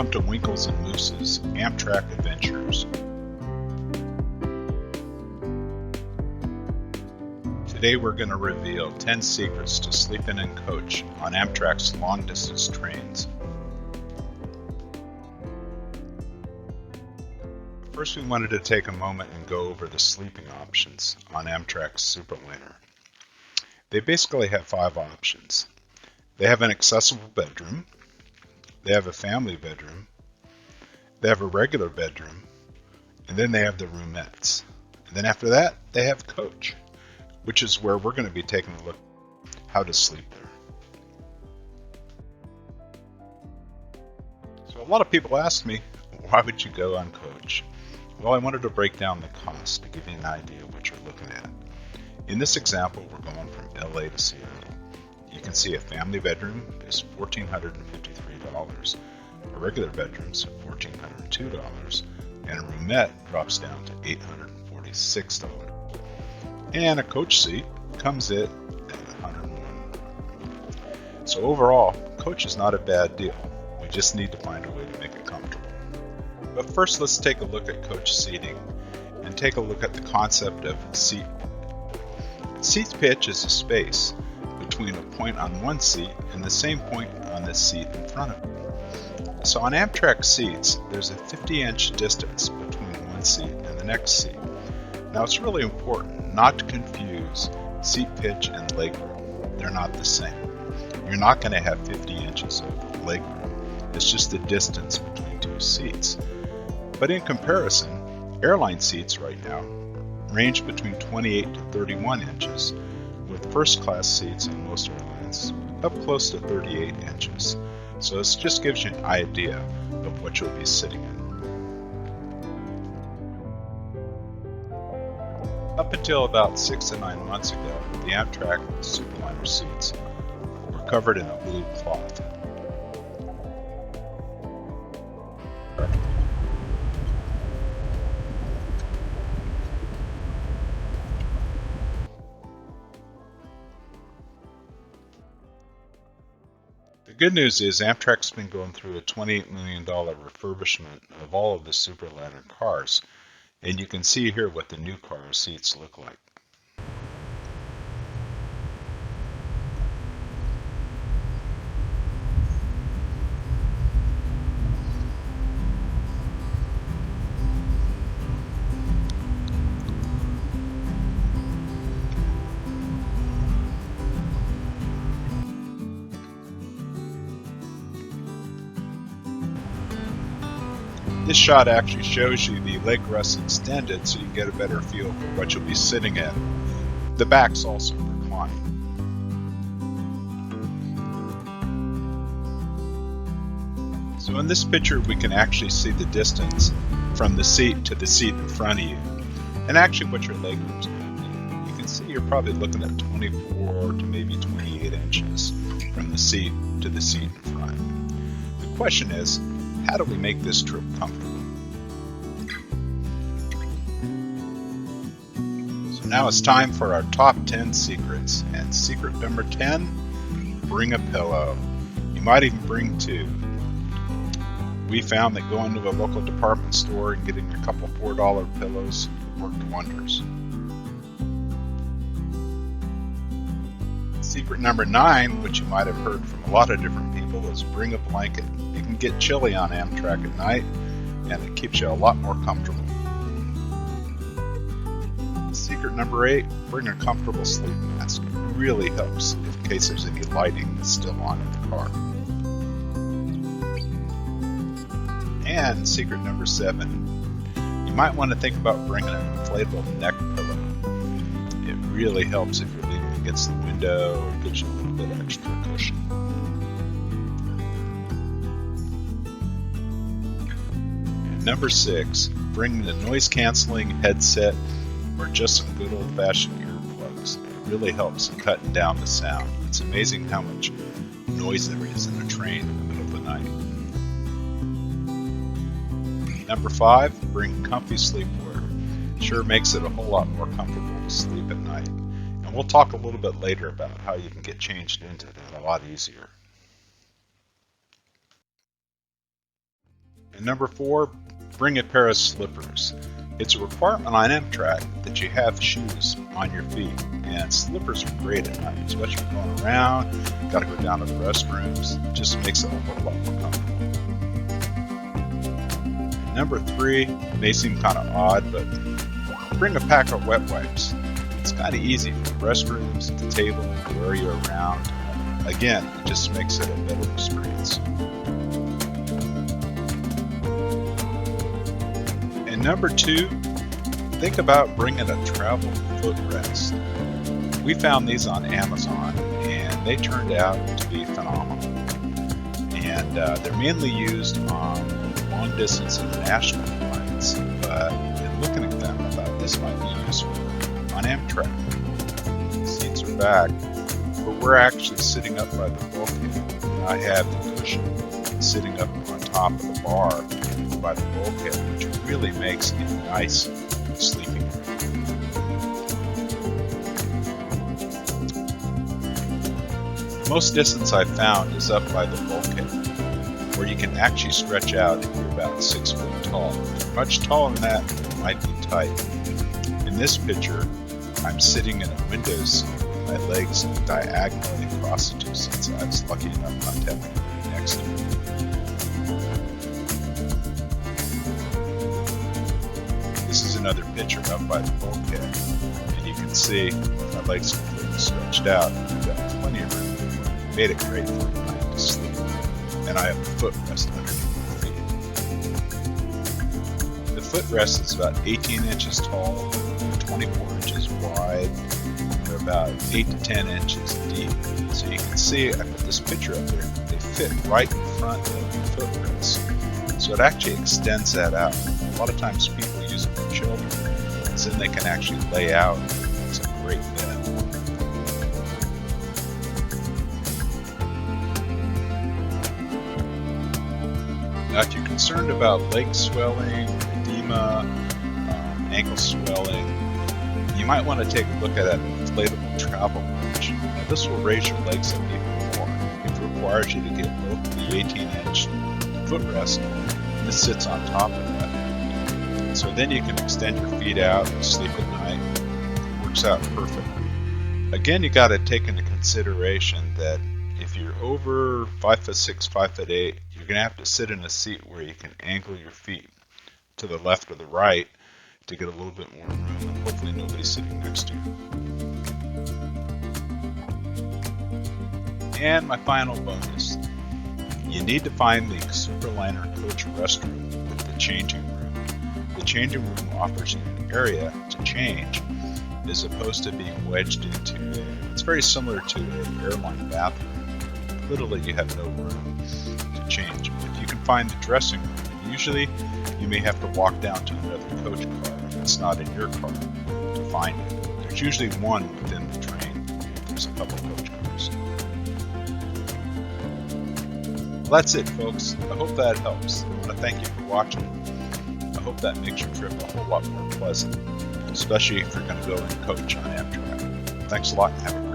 Welcome to Winkles and Moose's Amtrak Adventures. Today we're going to reveal 10 secrets to sleeping in coach on Amtrak's long-distance trains. First, we wanted to take a moment and go over the sleeping options on Amtrak's Superliner. They basically have 5 options. They have an accessible bedroom, they have a family bedroom, they have a regular bedroom, and then they have the roomettes. And then after that, they have coach, which is where we're going to be taking a look at how to sleep there. So a lot of people ask me, why would you go on coach? Well, I wanted to break down the cost to give you an idea of what you're looking at. In this example, we're going from LA to Seattle. You can see a family bedroom is $1,453, a regular bedroom is $1,402, and a roomette drops down to $846. And a coach seat comes in at $101. So overall, coach is not a bad deal. We just need to find a way to make it comfortable. But first, let's take a look at coach seating and take a look at the concept of seat. Seat pitch is a space between a point on one seat and the same point on the seat in front of it. So on Amtrak seats, there's a 50-inch distance between one seat and the next seat. Now it's really important not to confuse seat pitch and legroom. They're not the same. You're not going to have 50 inches of legroom. It's just the distance between two seats. But in comparison, airline seats right now range between 28 to 31 inches, with first class seats on most airlines up close to 38 inches. So this just gives you an idea of what you'll be sitting in. Up until about 6 to 9 months ago, the Amtrak Superliner seats were covered in a blue cloth. The good news is Amtrak's been going through a $28 million refurbishment of all of the Superliner cars, and you can see here what the new car seats look like. This shot actually shows you the leg rest extended so you get a better feel for what you'll be sitting in. The back's also reclined. So in this picture we can actually see the distance from the seat to the seat in front of you, and actually what your leg room's going to be. You can see you're probably looking at 24 to maybe 28 inches from the seat to the seat in front. The question is, how do we make this trip comfortable? So now it's time for our top 10 secrets. And secret number 10, bring a pillow. You might even bring 2. We found that going to a local department store and getting a couple $4 pillows worked wonders. Secret number 9, which you might have heard from a lot of different people, is bring a blanket. It can get chilly on Amtrak at night, and it keeps you a lot more comfortable. Secret number 8, bring a comfortable sleep mask. It really helps in case there's any lighting that's still on in the car. And secret number 7, you might want to think about bringing an inflatable neck pillow. It really helps if you're leaning against the window or gives you a little bit extra cushion. And number 6, bring the noise-canceling headset or just some good old-fashioned earplugs. It really helps in cutting down the sound. It's amazing how much noise there is in a train in the middle of the night. Number 5, bring comfy sleepwear. Sure makes it a whole lot more comfortable to sleep at night. And we'll talk a little bit later about how you can get changed into that a lot easier. And number 4, bring a pair of slippers. It's a requirement on Amtrak that you have shoes on your feet, and slippers are great at night, especially going around, got to go down to the restrooms. It just makes it a whole lot more comfortable. And number 3 may seem kind of odd, but bring a pack of wet wipes. It's kind of easy for the restrooms, the table, the area around. Again, it just makes it a better experience. And number 2, think about bringing a travel footrest. We found these on Amazon and they turned out to be phenomenal. And they're mainly used on long distance international flights, but in looking at them, I thought this might be useful on Amtrak. The seats are back, but we're actually sitting up by the bulkhead. I have the cushion sitting up on top of the bar by the bulkhead, which really makes a nice sleeping room. The most distance I've found is up by the bulkhead, where you can actually stretch out if you're about 6 foot tall. If you're much taller than that, it might be tight. In this picture, I'm sitting in a window seat with my legs diagonally across the 2 seats. I was lucky enough not to have anybody next to me. This is another picture up by the bulkhead, and you can see my legs completely stretched out. I've got plenty of room. Made it great for the night to sleep, and I have a footrest underneath my feet. The footrest is about 18 inches tall, 24 inches wide, and they're about 8 to 10 inches deep. So you can see, I put this picture up there, they fit right in front of the footrest. So it actually extends that out. A lot of times people use it for children, so then they can actually lay out. It's a great bed. Now, if you're concerned about leg swelling, edema, ankle swelling, you might want to take a look at an inflatable travel bridge. Now, this will raise your legs up even more. It requires you to get both the 18-inch footrest, and this sits on top of that. So then you can extend your feet out and sleep at night. It works out perfectly. Again, you got to take into consideration that if you're over 5'6", 5'8", you're going to have to sit in a seat where you can angle your feet to the left or the right to get a little bit more room, and hopefully nobody's sitting next to you. And my final bonus, you need to find the Superliner coach restroom with the changing room. The changing room offers you an area to change as opposed to being wedged into it's very similar to an airline bathroom. Literally, you have no room to change. If you can find the dressing room, usually you may have to walk down to another coach car if it's not in your car to find it. There's usually one within the train if there's a couple coach cars. Well, that's it, folks. I hope that helps. I want to thank you for watching. I hope that makes your trip a whole lot more pleasant, especially if you're going to go and coach on Amtrak. Thanks a lot and have a great day.